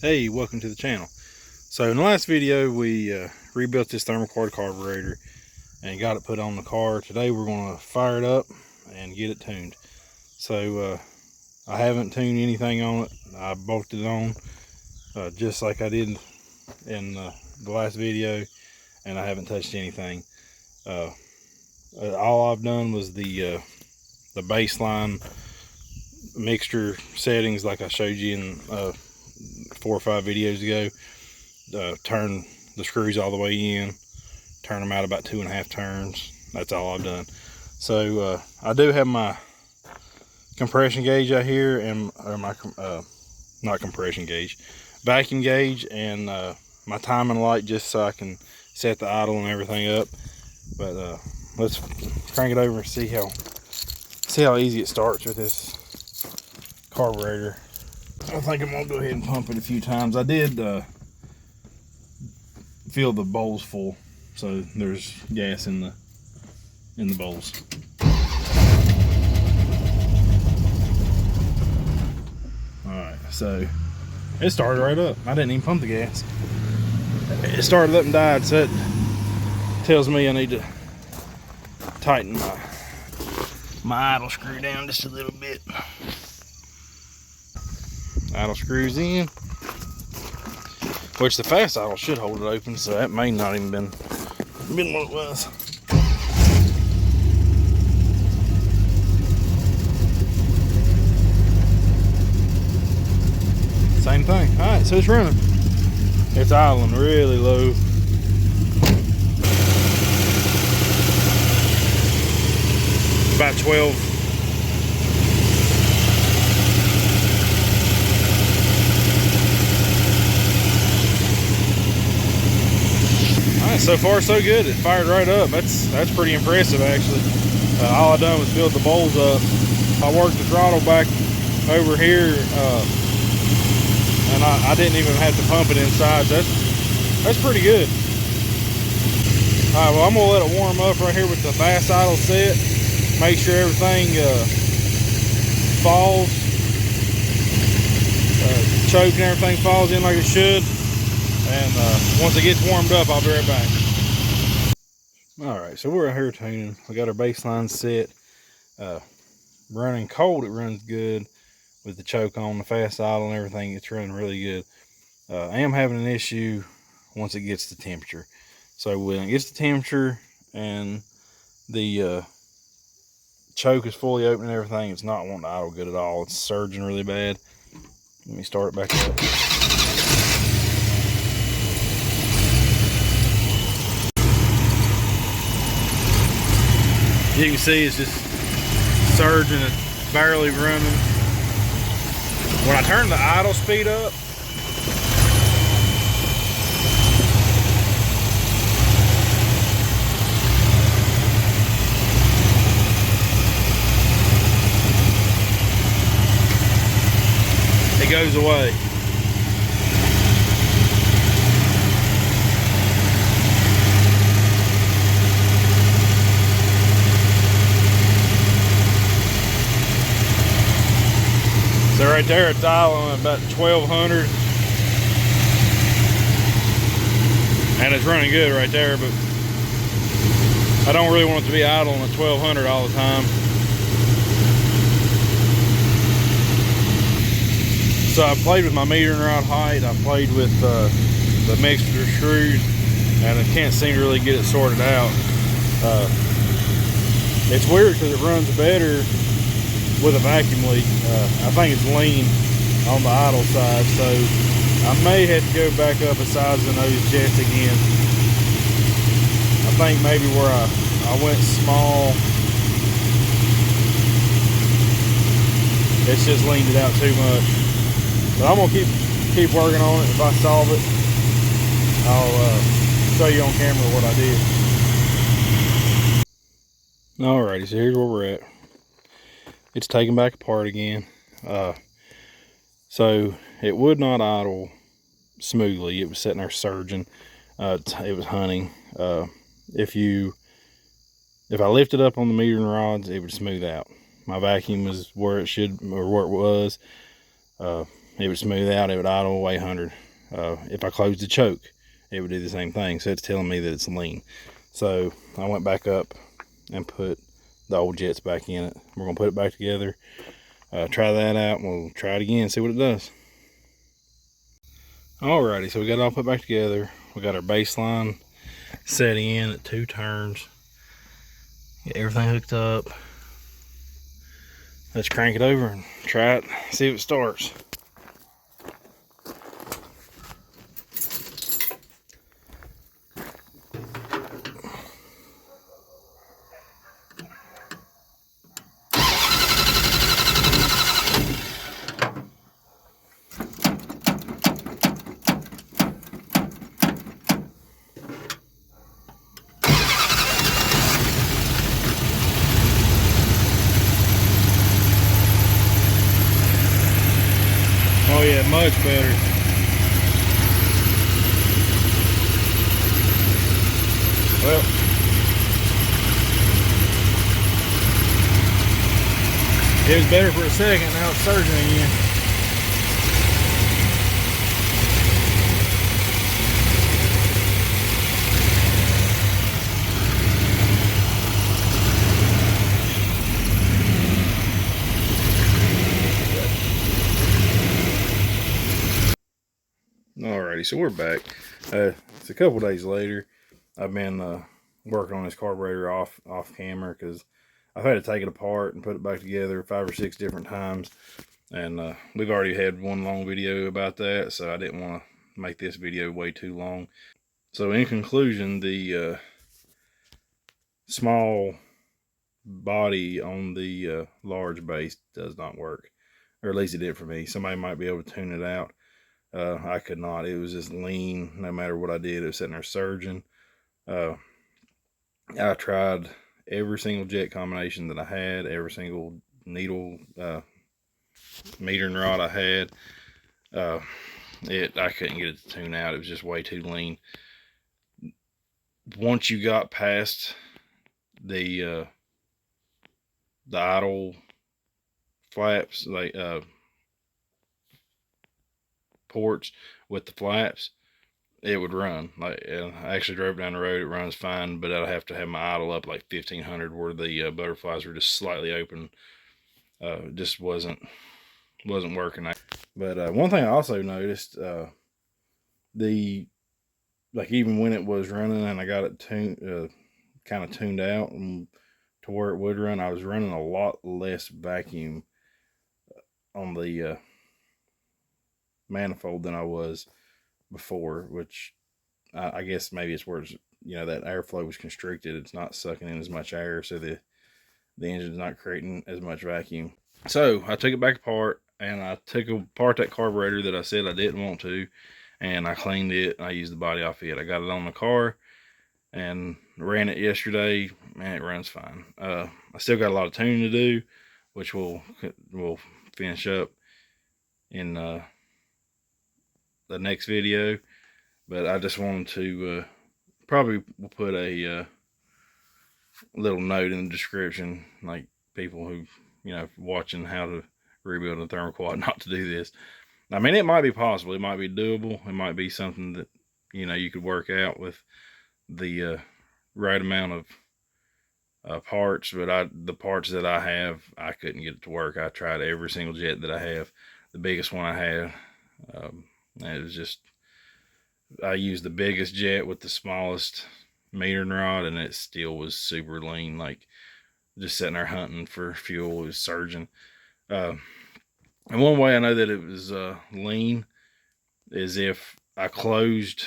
Hey, welcome to the channel. So in the last video we rebuilt this Thermoquad carburetor and got it put on the car. Today we're going to fire it up and get it tuned. So I haven't tuned anything on it. I bolted it on just like I did in the last video, and I haven't touched anything. All I've done was the baseline mixture settings like I showed you in 4 or 5 videos ago. Turn the screws all the way in, turn them out about 2.5 turns. That's all I've done. So I do have my compression gauge out here, and my not compression gauge, vacuum gauge, and my timing light, just so I can set the idle and everything up. But let's crank it over and see how easy it starts with this carburetor. I think I'm gonna go ahead and pump it a few times. I did fill the bowls full, so there's gas in the bowls. Alright, so it started right up. I didn't even pump the gas. It started up and died, so it tells me I need to tighten my idle screw down just a little bit. Idle screws in, which the fast idle should hold it open, so that may not even been what it was. Same thing. All right, so it's running. It's idling really low. About 12. So far so good. It fired right up. That's pretty impressive, actually. All I done was build the bowls up. I worked the throttle back over here, and I didn't even have to pump it inside. That's pretty good. All right, well, I'm gonna let it warm up right here with the fast idle set. Make sure everything falls, choke and everything falls in like it should. And once it gets warmed up, I'll be right back. Alright, so we're out here tuning. We got our baseline set. Running cold, it runs good. With the choke on, the fast idle and everything, it's running really good. I am having an issue once it gets to temperature. So when it gets to temperature and the choke is fully open and everything, it's not wanting to idle good at all. It's surging really bad. Let me start it back up. You can see it's just surging and barely running. When I turn the idle speed up, it goes away. So right there, it's idling at about 1200, and it's running good right there, but I don't really want it to be idling at 1200 all the time. So I played with my metering rod height, I played with the mixture screws, and I can't seem to really get it sorted out. It's weird because it runs better with a vacuum leak. I think it's lean on the idle side, so I may have to go back up a size in those jets again. I think maybe where I went small, it's just leaned it out too much. But I'm gonna keep working on it. If I solve it, I'll show you on camera what I did. Alrighty, so here's where we're at. It's taken back apart again. So it would not idle smoothly. It was sitting there surging. It was hunting. If I lifted up on the metering rods, it would smooth out. My vacuum is where it should, or where it was. it would smooth out, it would idle away 100. If I closed the choke, it would do the same thing. So it's telling me that it's lean. So I went back up and put the old jets back in it. We're gonna put it back together, try that out, and we'll try it again, see what it does. Alrighty, so we got it all put back together. We got our baseline set in at 2 turns. Get everything hooked up. Let's crank it over and try it, see if it starts. Oh yeah, much better. Well, it was better for a second, now it's surging again. Alrighty, so we're back. It's a couple days later. I've been working on this carburetor off camera because I've had to take it apart and put it back together 5 or 6 different times, and we've already had one long video about that, so I didn't want to make this video way too long. So in conclusion, the small body on the large base does not work, or at least it did for me. Somebody might be able to tune it out. I could not. It was just lean no matter what I did. It was sitting there surging. I tried every single jet combination that I had, every single needle metering rod I had. I couldn't get it to tune out. It was just way too lean. Once you got past the idle flaps, like ports with the flaps, it would run. Like, I actually drove down the road, it runs fine, but I'd have to have my idle up like 1500 where the butterflies were just slightly open. It just wasn't working. But one thing I also noticed, like even when it was running and I got it tuned, kind of tuned out and to where it would run, I was running a lot less vacuum on the manifold than I was before, which I guess maybe it's where it's, that airflow was constricted. It's not sucking in as much air, so the engine's not creating as much vacuum. So I took it back apart and I took apart that carburetor that I said I didn't want to, and I cleaned it. I used the body off it. I got it on the car and ran it yesterday. Man, it runs fine. I still got a lot of tuning to do, which we'll finish up in the next video. But I just wanted to probably will put a little note in the description, like people who watching how to rebuild a Thermoquad, not to do this. I mean, it might be possible, it might be doable, it might be something that you could work out with the right amount of parts. But the parts that I have, I couldn't get it to work. I tried every single jet that I have. The biggest one I had, it was just, I used the biggest jet with the smallest metering rod, and it still was super lean. Like, just sitting there hunting for fuel, it was surging. And one way I know that it was lean is if I closed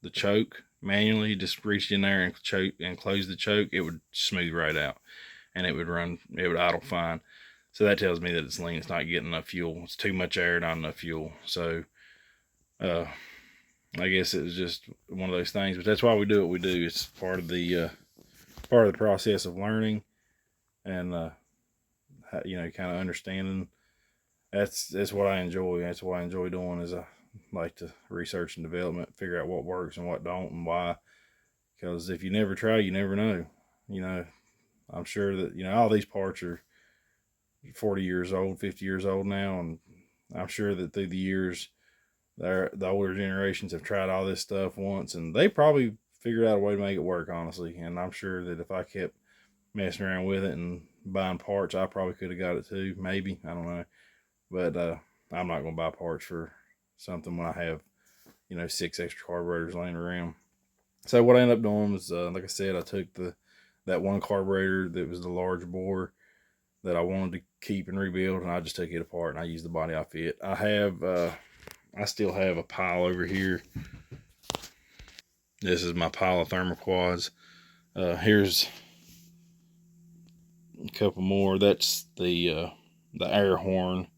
the choke manually, just reached in there and closed the choke, it would smooth right out and it would run, it would idle fine. So that tells me that it's lean. It's not getting enough fuel. It's too much air, not enough fuel. So I guess it was just one of those things, but that's why we do what we do. It's part of the process of learning and kind of understanding. That's what I enjoy. That's what I enjoy doing, is I like to research and development, figure out what works and what don't and why. Because if you never try, you never know. I'm sure that all these parts are 40 years old, 50 years old now, and I'm sure that through the years, the older generations have tried all this stuff once, and they probably figured out a way to make it work, honestly. And I'm sure that if I kept messing around with it and buying parts, I probably could have got it too. Maybe, I don't know, but I'm not gonna buy parts for something when I have 6 extra carburetors laying around. So what I ended up doing was, like I said, I took that one carburetor that was the large bore that I wanted to keep and rebuild, and I just took it apart and I used the body I fit. I still have a pile over here. This is my pile of Thermoquads. Here's a couple more. That's the air horn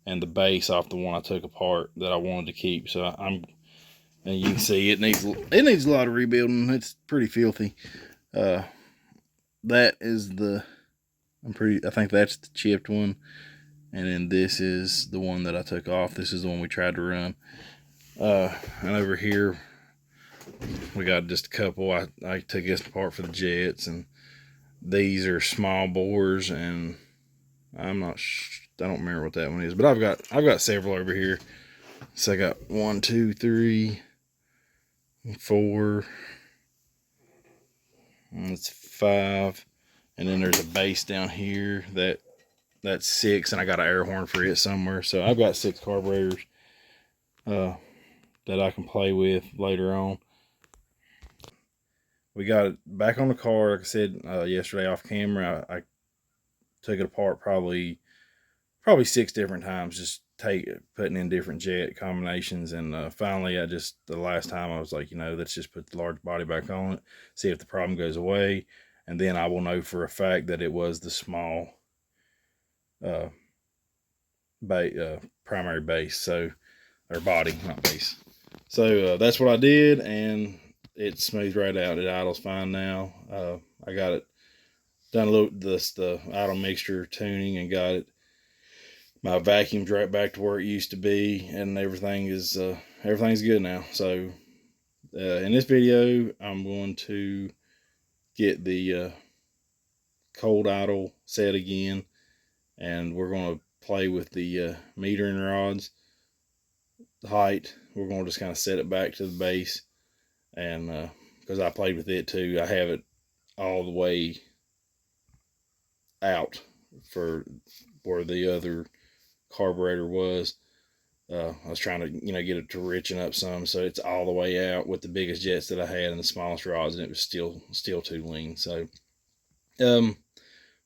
and the base off the one I took apart that I wanted to keep. So and you can see it needs a lot of rebuilding. It's pretty filthy. That is I think that's the chipped one. And then this is the one that I took off. This is the one we tried to run. And over here, we got just a couple. I took this apart for the jets, and these are small bores, and I don't remember what that one is, but I've got several over here. So I got 1, 2, 3, 4. That's 5, and then there's a base down here that's 6, and I got an air horn for it somewhere. So I've got 6 carburetors that I can play with later on. We got it back on the car. Like I said yesterday off camera, I took it apart probably 6 different times, just putting in different jet combinations. And finally, the last time I was like, let's just put the large body back on it, see if the problem goes away, and then I will know for a fact that it was the small primary base, or body, not base. So that's what I did, and it smoothed right out. It idles fine now. I got it done the idle mixture tuning, and got my vacuums right back to where it used to be, and everything's good now. So in this video, I'm going to get the cold idle set again, and we're going to play with the metering rods, the height. We're going to just kind of set it back to the base, and because I played with it too, I have it all the way out for where the other carburetor was. I was trying to get it to richen up some, so it's all the way out with the biggest jets that I had and the smallest rods, and it was still too lean. So we're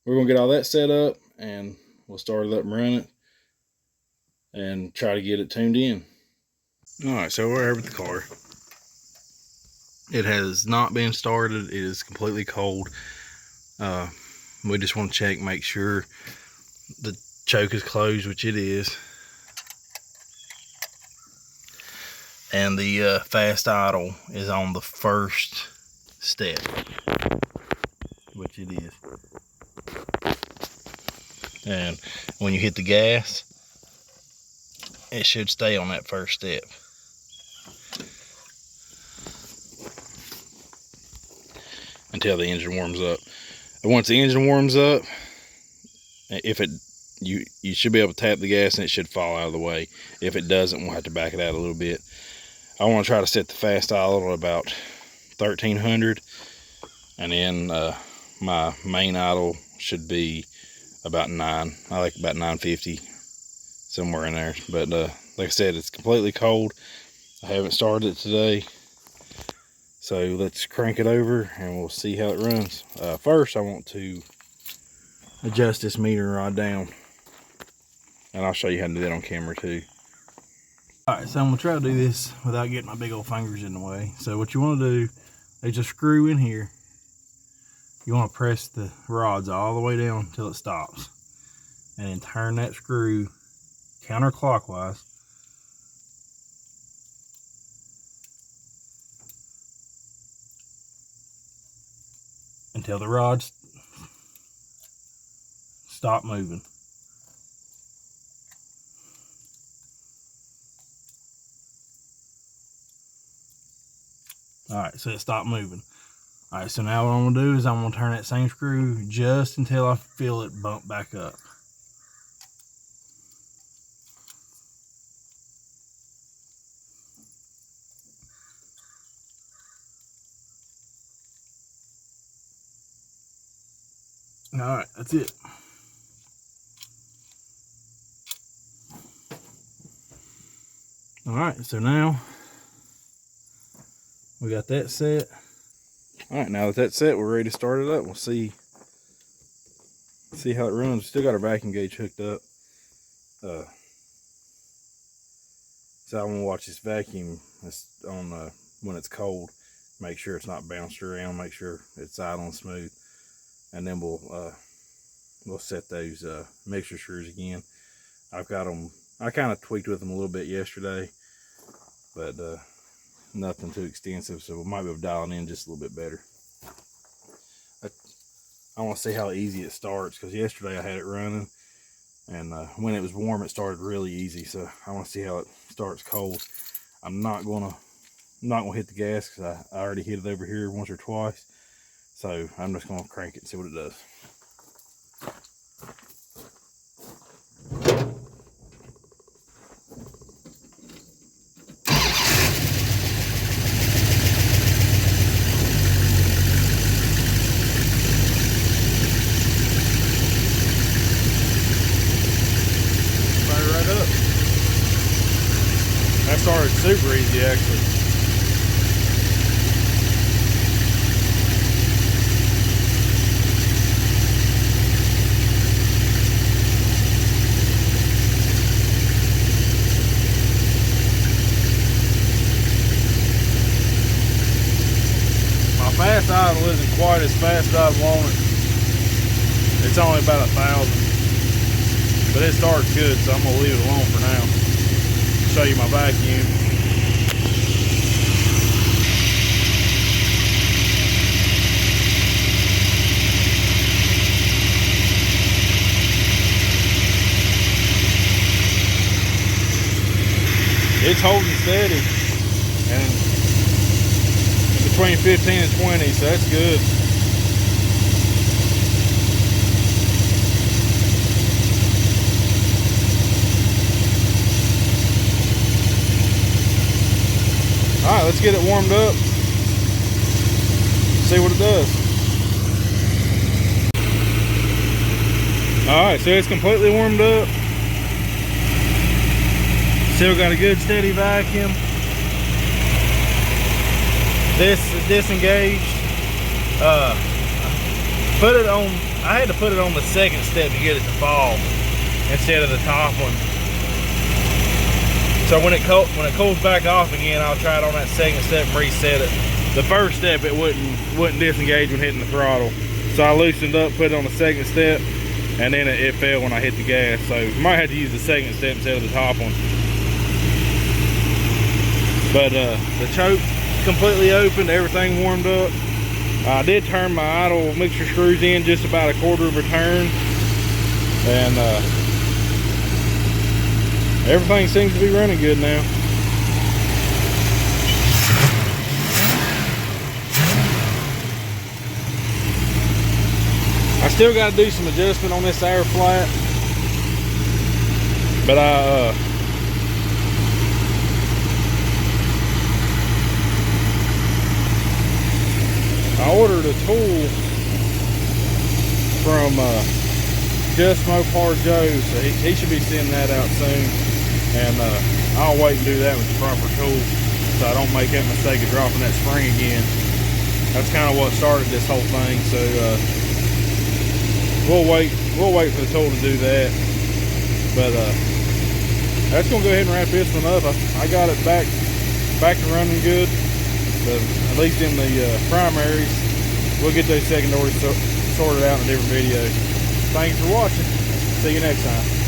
gonna get all that set up, and we'll start it up and run it and try to get it tuned in. All right, so we're here with the car. It has not been started. It is completely cold. We just want to check, make sure the choke is closed, which it is, and the fast idle is on the first step, which it is. And when you hit the gas, it should stay on that first step. Until the engine warms up. And once the engine warms up, you should be able to tap the gas and it should fall out of the way. If it doesn't, we'll have to back it out a little bit. I want to try to set the fast idle at about 1300, and then my main idle should be about 9. I like about 950, somewhere in there. But like I said, it's completely cold. I haven't started it today. So let's crank it over and we'll see how it runs. First, I want to adjust this metering rod down, and I'll show you how to do that on camera too. All right, so I'm gonna try to do this without getting my big old fingers in the way. So what you want to do, there's a screw in here. You want to press the rods all the way down until it stops, and then turn that screw counterclockwise. Until the rods stop moving. All right, so it stopped moving. All right, so now what I'm gonna do is I'm gonna turn that same screw just until I feel it bump back up. All right, that's it. All right, so now we got that set. All right, now that that's set, we're ready to start it up. We'll see how it runs. We still got our vacuum gauge hooked up. So I'm gonna watch this vacuum on when it's cold. Make sure it's not bounced around. Make sure it's idle and smooth, and then we'll set those mixer screws again. I've got them. I kind of tweaked with them a little bit yesterday, but nothing too extensive. So we might be able to dial it in just a little bit better. I want to see how easy it starts, because yesterday I had it running, and when it was warm it started really easy. So I want to see how it starts cold. I'm not gonna hit the gas, because I already hit it over here once or twice. So I'm just gonna crank it and see what it does. That started super easy, actually. My fast idle isn't quite as fast as I'd want it. It's only about 1,000, but it starts good, so I'm gonna leave it alone for now. Show you my vacuum. It's holding steady and between 15 and 20, so that's good. All right, let's get it warmed up. See what it does. All right, so it's completely warmed up. Still got a good steady vacuum. This is disengaged. I had to put it on the second step to get it to fall instead of the top one. So when it cools back off again, I'll try it on that second step and reset it. The first step, it wouldn't disengage when hitting the throttle. So I loosened up, put it on the second step, and then it fell when I hit the gas. So you might have to use the second step instead of the top one. But the choke completely opened, everything warmed up. I did turn my idle mixer screws in just about a quarter of a turn, and everything seems to be running good now. I still got to do some adjustment on this air flat, but I ordered a tool from Just Mopar Joe, so he should be sending that out soon, and I'll wait and do that with the proper tool so I don't make that mistake of dropping that spring again. That's kind of what started this whole thing. So we'll wait for the tool to do that. But that's gonna go ahead and wrap this one up. I got it back to running good, at least in the primaries. We'll get those secondaries sorted out in a different video. Thanks for watching. See you next time.